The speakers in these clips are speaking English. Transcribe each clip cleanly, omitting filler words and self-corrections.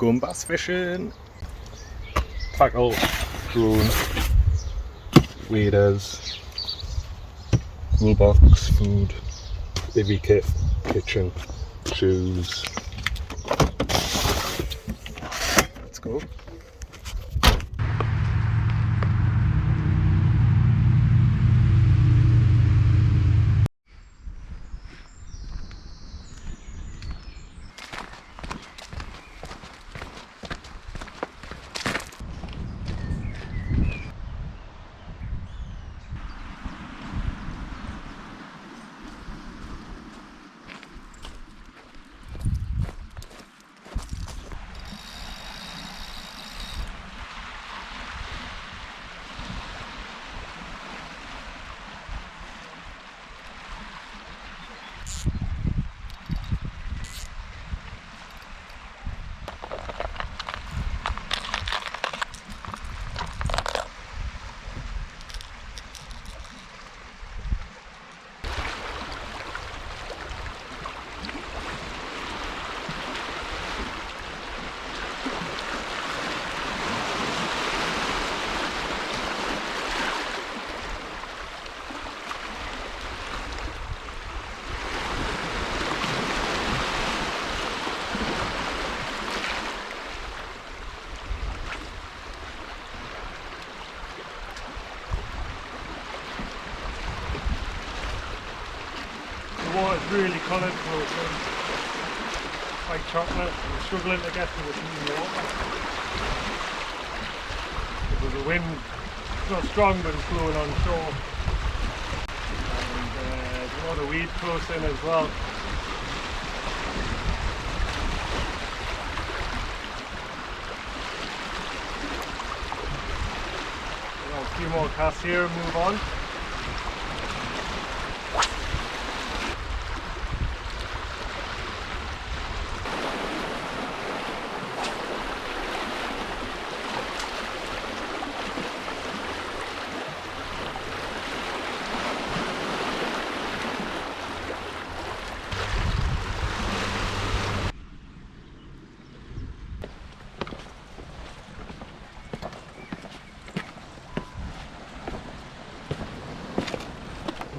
going bass fishing. Tackle, drone, waders, toolbox, food, bivvy kit, kitchen, shoes. Let's go. The water's really coloured, so it's white chocolate. I'm struggling to get to the clean water. Because the wind, it's not strong, but it's blowing on shore. And there's a lot of weed close in as well. A few more casts here and move on.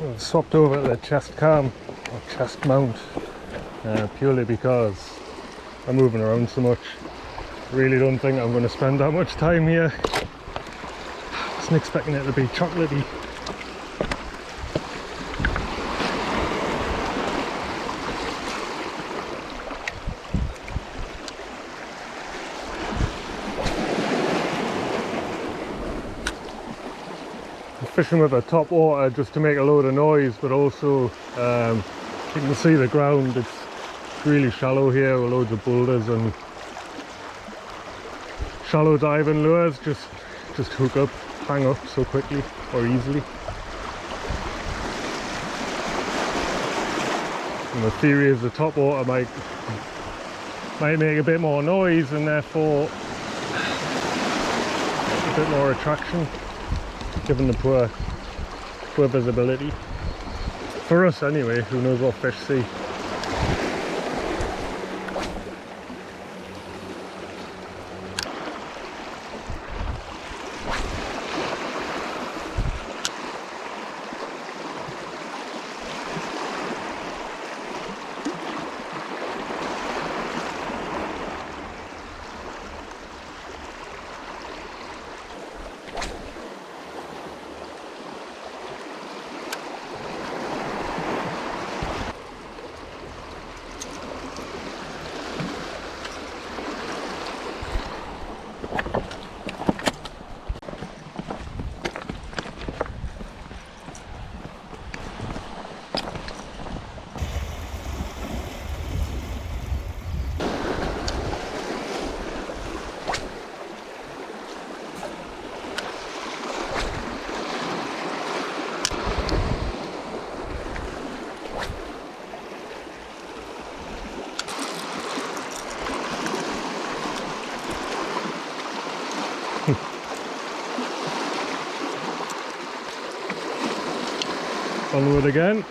I've swapped over to the chest cam or chest mount purely because I'm moving around so much. Really don't think I'm going to spend that much time here. Wasn't expecting it to be chocolatey. Fishing with the top water just to make a load of noise, but also you can see the ground, it's really shallow here with loads of boulders, and shallow diving lures just hook up, hang up so quickly or easily. And the theory is the top water might make a bit more noise and therefore a bit more attraction, given the poor visibility. For us anyway, who knows what fish see. Onward again.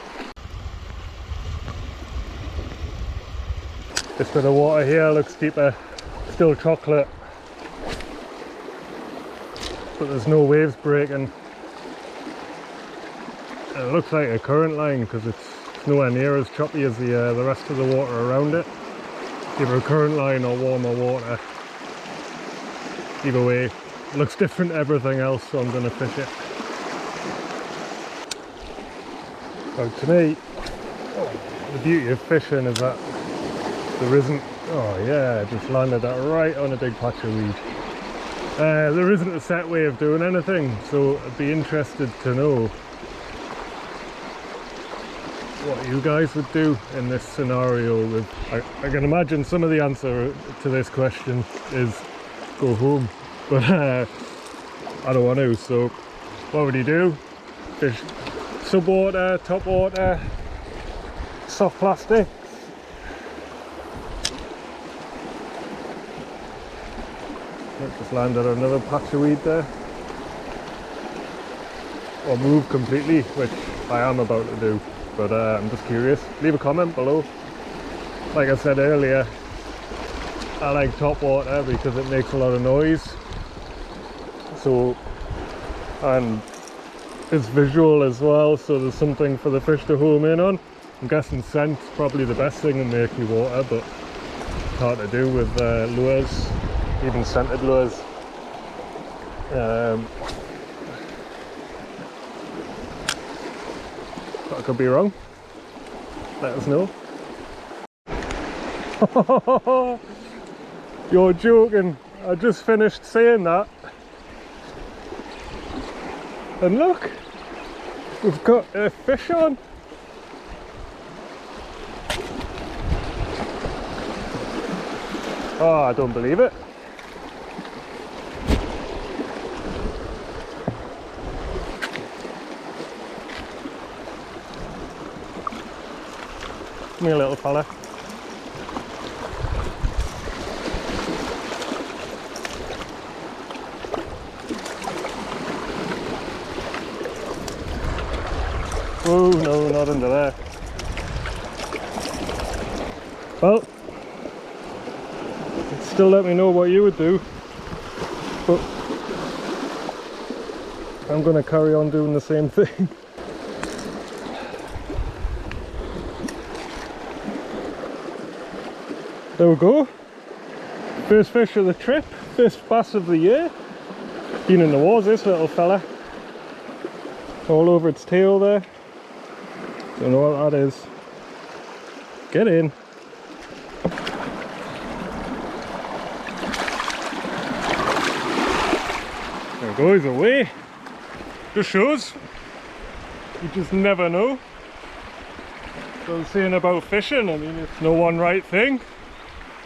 This bit of water here looks deeper Still chocolate, but there's no waves breaking. It looks like a current line because it's nowhere near as choppy as the rest of the water around it. Either a current line or warmer water. Either way, it looks different to everything else, so I'm going to fish it. So to me, the beauty of fishing is that there isn't, oh yeah, I just landed that right on a big patch of weed. There isn't a set way of doing anything, so I'd be interested to know what you guys would do in this scenario. With I can imagine some of the answer to this question is go home, but I don't want to. So what would you do? Fish subwater, top water, soft plastic? Just landed another patch of weed there. Or move completely, which I am about to do. But I'm just curious. Leave a comment below. Like I said earlier, I like top water because it makes a lot of noise. So, and it's visual as well, so there's something for the fish to home in on. I'm guessing scent's probably the best thing in murky water, but hard to do with lures, even scented lures. I could be wrong. Let us know. You're joking. I just finished saying that. And look, we've got a fish on. Oh, I don't believe it. Come here, little fella. Oh no, not under there. Well, still let me know what you would do, but I'm going to carry on doing the same thing. There we go. First fish of the trip, first bass of the year. Been in the wars, this little fella. All over its tail there. Don't know what that is. Get in. There we go, he's away. Just shows. You just never know. So I was saying about fishing, I mean, it's no one right thing.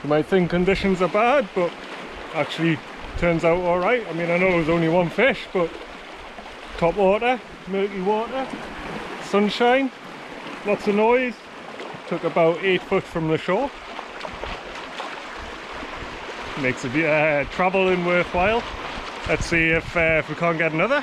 You might think conditions are bad, but actually turns out alright. I mean, I know it was only one fish, but top water, murky water, sunshine, lots of noise. Took about 8 foot from the shore. Makes it travelling worthwhile. Let's see if we can't get another.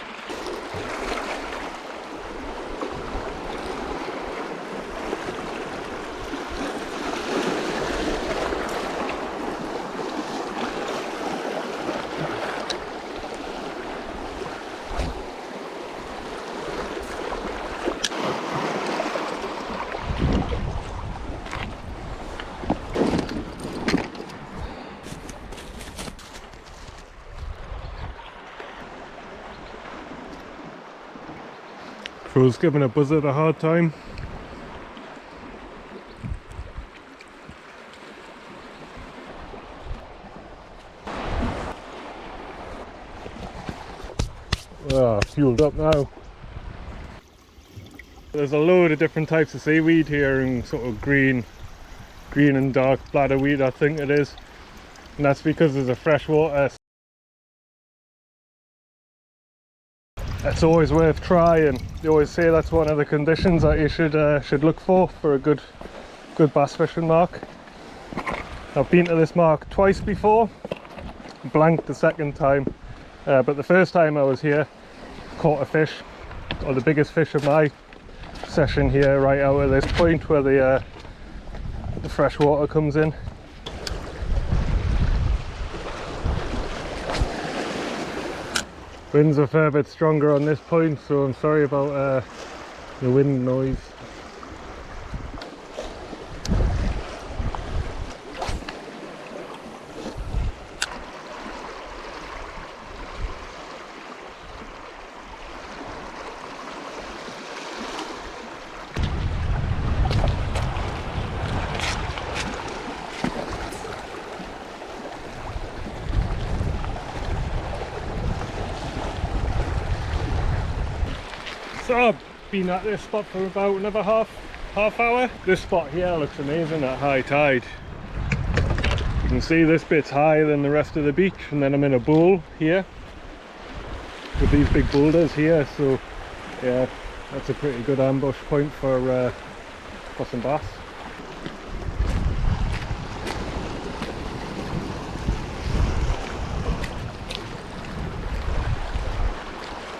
Crow's giving a buzzard a hard time. Ah, fueled up now. There's a load of different types of seaweed here, in sort of green and dark bladder weed, I think it is. And that's because there's a freshwater. It's always worth trying. They always say that's one of the conditions that you should look for a good bass fishing mark. I've been to this mark twice before, blanked the second time, but the first time I was here, caught a fish, or the biggest fish of my session here, right out at this point where the fresh water comes in. Wind's a fair bit stronger on this point, so I'm sorry about the wind noise. So I've been at this spot for about another half hour. This spot here looks amazing at high tide. You can see this bit's higher than the rest of the beach, and then I'm in a bowl here with these big boulders here, so yeah, that's a pretty good ambush point for some bass.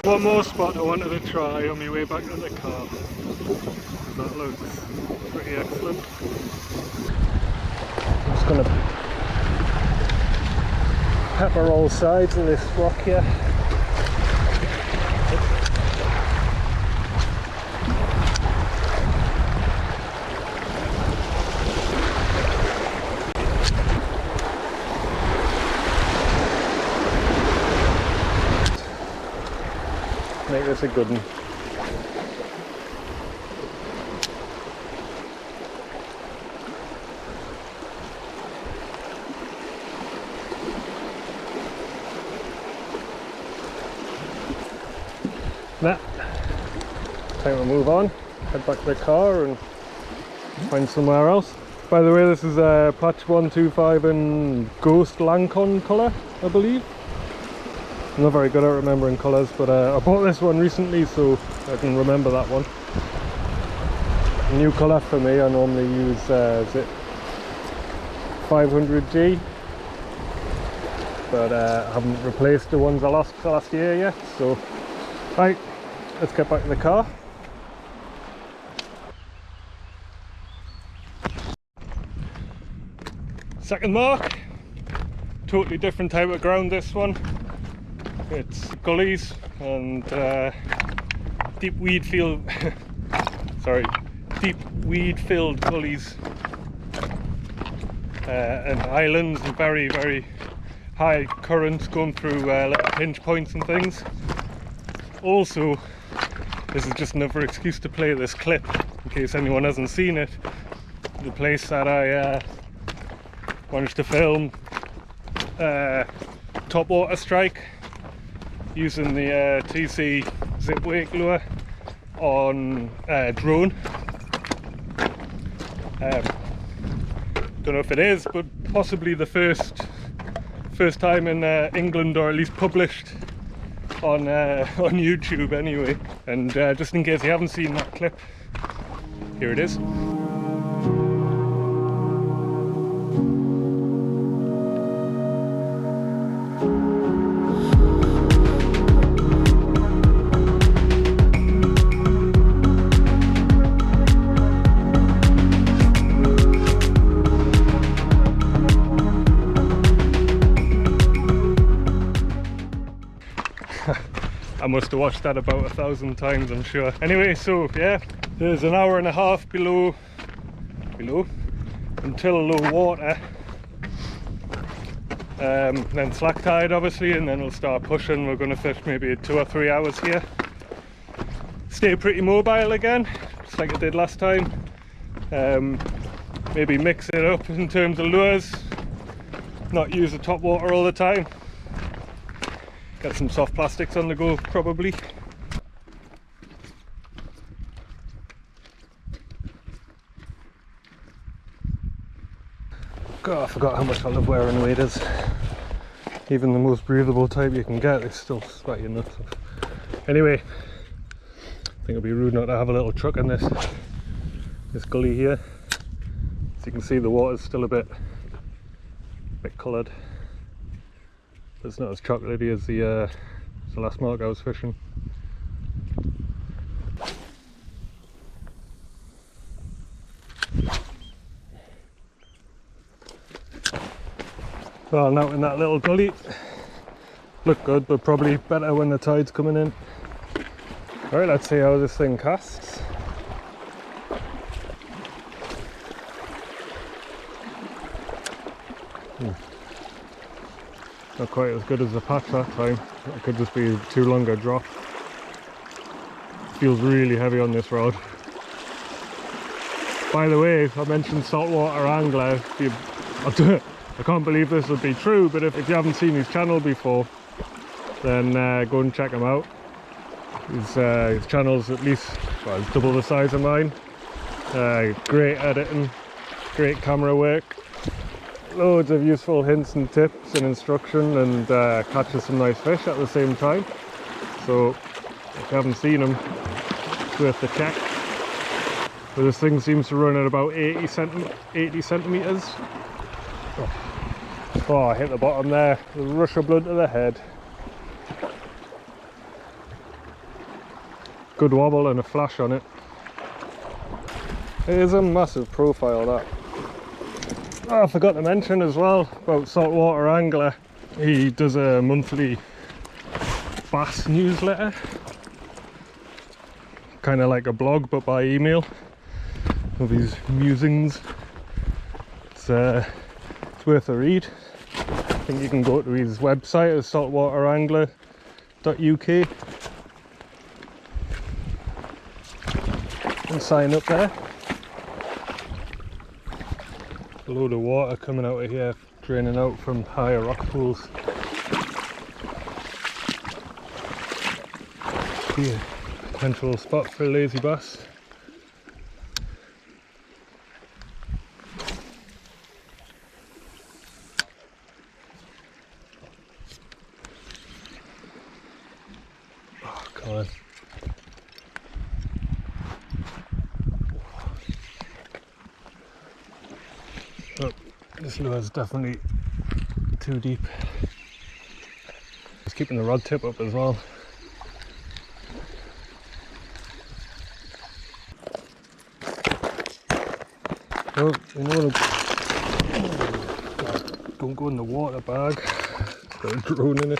One more spot I wanted to try on my way back to the car. That looks pretty excellent. I'm just going to pepper all sides of this rock here. Make this a good one. Nah, time to move on, head back to the car and find somewhere else. By the way, this is patch 125 in Ghost Lancon colour, I believe. I'm not very good at remembering colours, but I bought this one recently, so I can remember that one. A new colour for me, I normally use, is it 500G? But I haven't replaced the ones I lost last year yet, so right, let's get back to the car. Second mark, totally different type of ground this one. It's gullies and deep weed filled gullies and islands and very, very high currents going through little pinch points and things. Also, this is just another excuse to play this clip in case anyone hasn't seen it. The place that I managed to film top water strike using the TC zip wake lure on drone. Don't know if it is, but possibly the first time in England, or at least published on YouTube anyway. And just in case you haven't seen that clip, here it is. I must have watched that about 1,000 times, I'm sure. Anyway, so yeah, there's an hour and a half below until low water. Then slack tide obviously, and then we'll start pushing. We're going to fish maybe 2 or 3 hours here. Stay pretty mobile again, just like I did last time. Maybe mix it up in terms of lures, not use the top water all the time. Get some soft plastics on the go, probably. God, I forgot how much I love wearing waders. Even the most breathable type you can get is still sweat your nuts off. Anyway, I think it'd be rude not to have a little truck in this gully here. As you can see, the water's still a bit coloured. It's not as chocolatey as the last mark I was fishing. Well, now in that little gully, Look good, but probably better when the tide's coming in. Alright, let's see how this thing casts. Not quite as good as the patch that time. It could just be too long a drop. Feels really heavy on this rod. By the way, I mentioned saltwater angler. I can't believe this would be true, but if you haven't seen his channel before, then go and check him out. His channel's at least, well, it's double the size of mine. Great editing, great camera work, loads of useful hints and tips and instruction, and catches some nice fish at the same time. So if you haven't seen him, it's worth the check. But this thing seems to run at about 80 centimeters. Oh, I hit the bottom there. A rush of blood to the head. Good wobble and a flash on it. It is a massive profile, that. Oh, I forgot to mention as well about Saltwater Angler. He does a monthly bass newsletter. Kind of like a blog, but by email, of his musings. It's worth a read. I think you can go to his website at saltwaterangler.uk and sign up there. A load of water coming out of here, draining out from higher rock pools. Be a potential spot for a lazy bass. Oh, come on. Oh, this lure is definitely too deep. Just keeping the rod tip up as well. Oh, you know what? Don't go in the water bag. It's got a drone in it.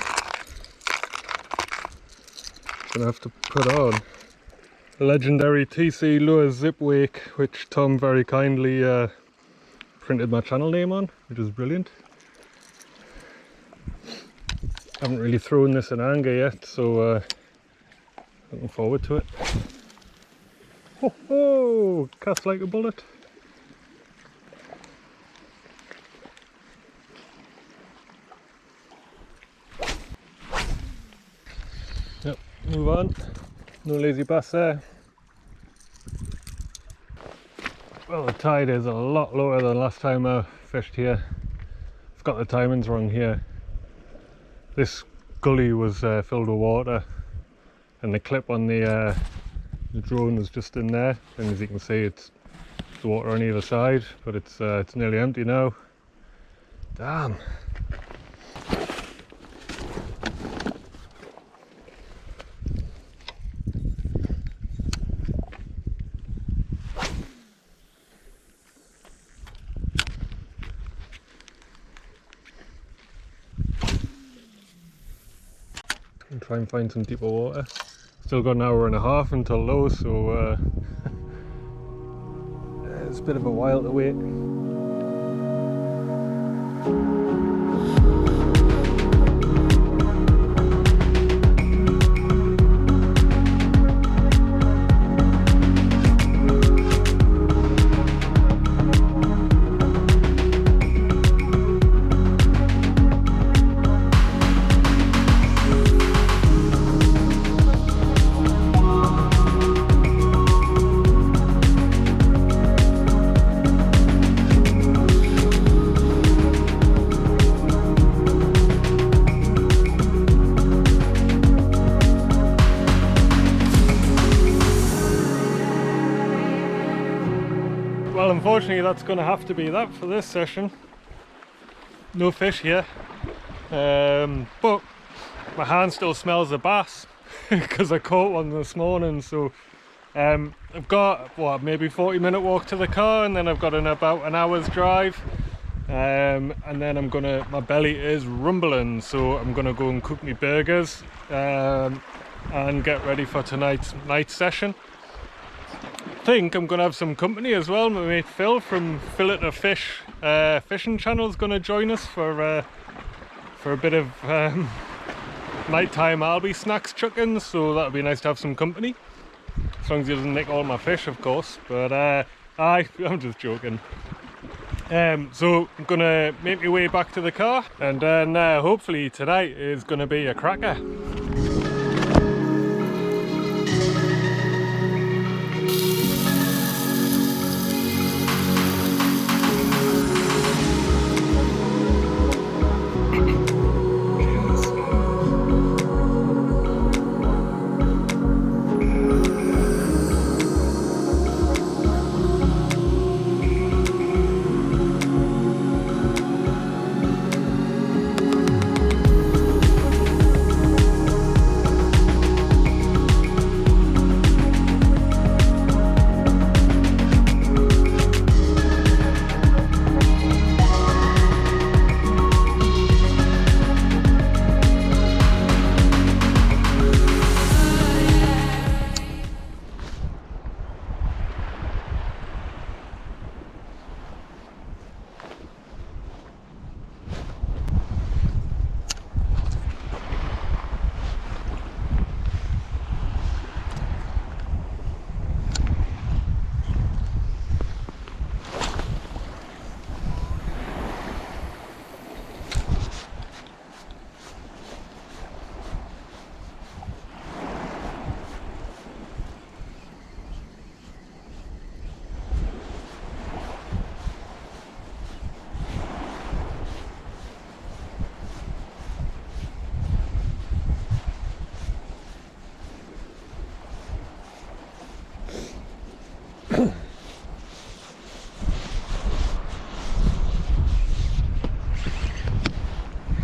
Gonna have to put on a legendary TC lure zip wake, which Tom very kindly printed my channel name on, which is brilliant. Haven't really thrown this in anger yet, so looking forward to it. Oh, oh, cast like a bullet. Yep, move on. No lazy bass there. Well, the tide is a lot lower than last time I fished here. I've got the timings wrong here. This gully was filled with water, and the clip on the drone was just in there. And as you can see, it's water on either side, but it's nearly empty now. Damn. And try and find some deeper water. Still got an hour and a half until low, so it's a bit of a while to wait. Well, unfortunately that's going to have to be that for this session. No fish here, but my hand still smells of bass because I caught one this morning. So I've got what, maybe 40-minute walk to the car, and then I've got about an hour's drive. and then my belly is rumbling, so I'm gonna go and cook me burgers and get ready for tonight's night session. I think I'm gonna have some company as well. My mate Phil from Fillet of Fish fishing channel is gonna join us for a bit of nighttime Albi snacks chucking, so that'll be nice to have some company, as long as he doesn't nick all my fish, of course. But I'm just joking. So I'm gonna make my way back to the car, and then hopefully tonight is gonna be a cracker.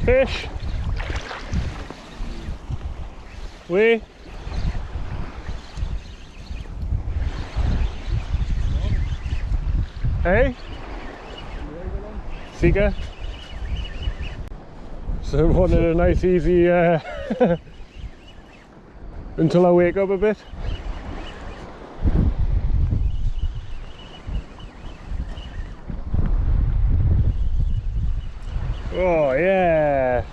Fish? We? Hey? Seeker? So I wanted a nice easy until I wake up a bit. Oh yeah,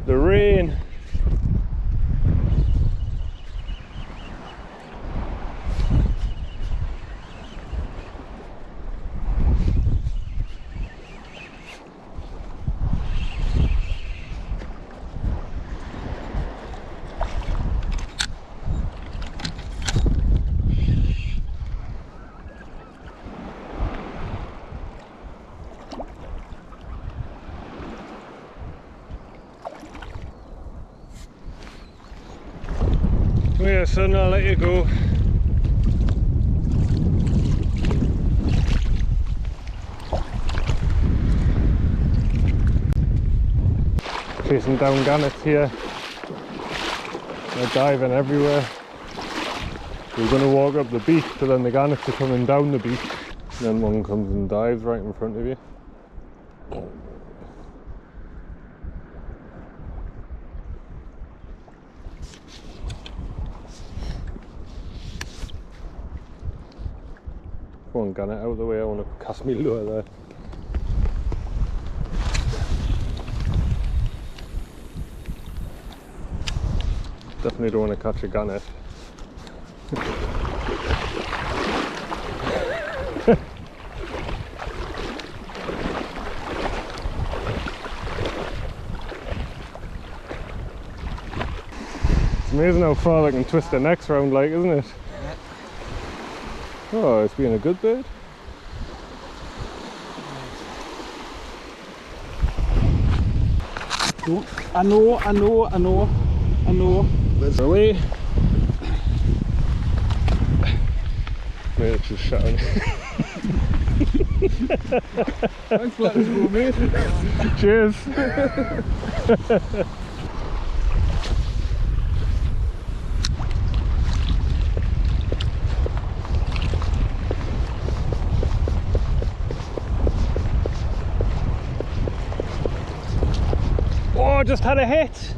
the rain. Yeah, son, I'll let you go. Chasing down gannets here. They're diving everywhere. We're going to walk up the beach, but then the gannets are coming down the beach. And then one comes and dives right in front of you. Come on, gannet, out of the way, I want to cast me lure there. Definitely don't want to catch a gannet. It's amazing how far they can twist their necks around, like, isn't it? Oh, it's being a good bird. I know. There's a way. Mate, it's just shut on. Thanks for letting us go, mate. Cheers. just had a hit.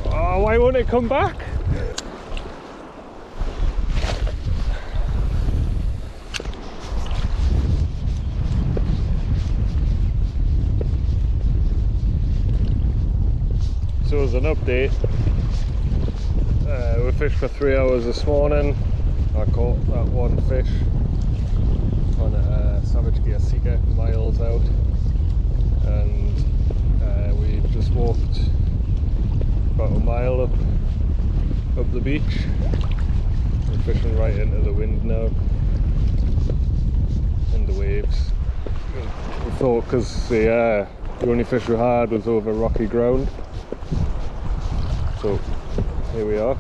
Oh, why won't it come back? So as an update, we fished for 3 hours this morning. I caught that one fish on a Savage Gear Seeker miles out, and we just walked about a mile up the beach. We're fishing right into the wind now and the waves. We thought, because the only fish we had was over rocky ground. So here we are,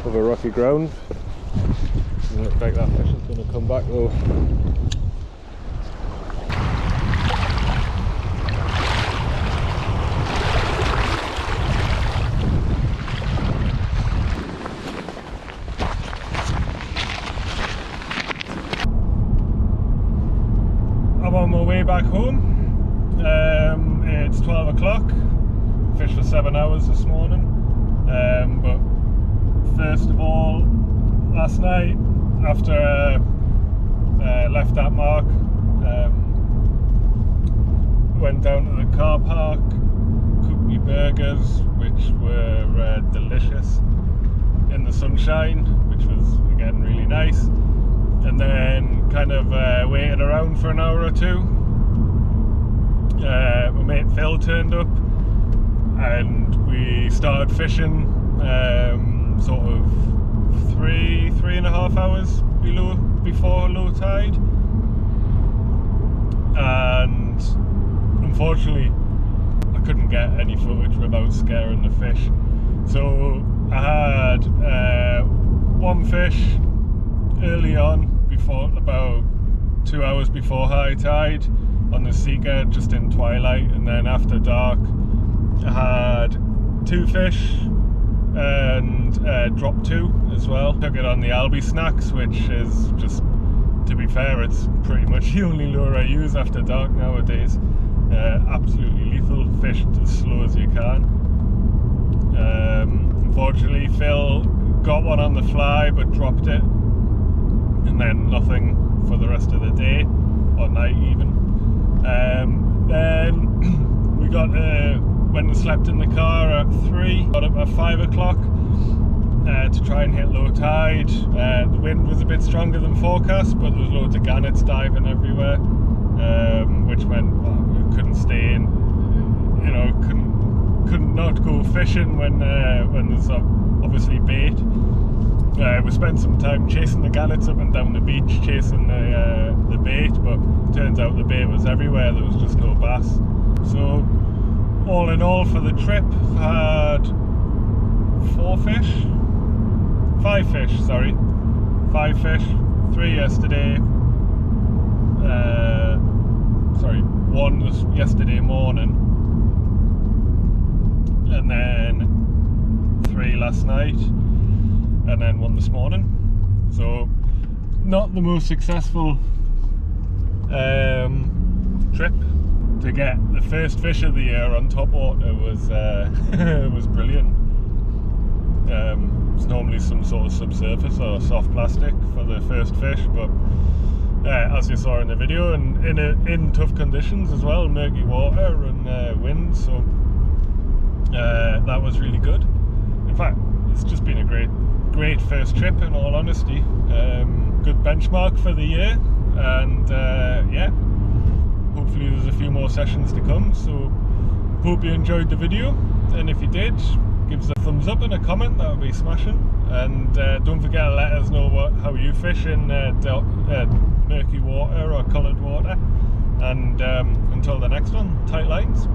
over rocky ground. Doesn't look like that fish is going to come back though. I'm on my way back home. It's 12 o'clock. Fished for 7 hours this morning, but first of all, last night after left that mark, went down to the car park, cooked me burgers, which were delicious in the sunshine, which was again really nice, and then kind of waited around for an hour or two. My mate Phil turned up and we started fishing sort of three and a half hours before low tide, and unfortunately I couldn't get any footage without scaring the fish. So I had one fish early on, before about 2 hours before high tide on the Seeker, just in twilight, and then after dark I had 2 fish and dropped 2 as well. Took it on the Albi Snacks, which is just, to be fair, it's pretty much the only lure I use after dark nowadays. Absolutely lethal, fished as slow as you can. Unfortunately Phil got one on the fly but dropped it, and then nothing for the rest of the day or night even. Then we got went and slept in the car at 3, got up at 5 o'clock to try and hit low tide. The wind was a bit stronger than forecast, but there was loads of gannets diving everywhere, which meant we couldn't stay in, you know, couldn't not go fishing when there's obviously bait. We spent some time chasing the gannets up and down the beach, chasing the bait, but turns out the bait was everywhere, there was just no bass. So all in all for the trip, I had 5 fish, sorry. 5 fish, 3 yesterday, 1 was yesterday morning, and then 3 last night, and then 1 this morning. So not the most successful trip. To get the first fish of the year on top water was was brilliant. It's normally some sort of subsurface or soft plastic for the first fish, but as you saw in the video, and in tough conditions as well, murky water and wind, so that was really good. In fact, it's just been a great first trip, in all honesty. Good benchmark for the year, and yeah, hopefully there's a few more sessions to come. So hope you enjoyed the video, and if you did, give us a thumbs up and a comment, that would be smashing. And don't forget to let us know how you fish in murky water or coloured water. And until the next one, tight lines.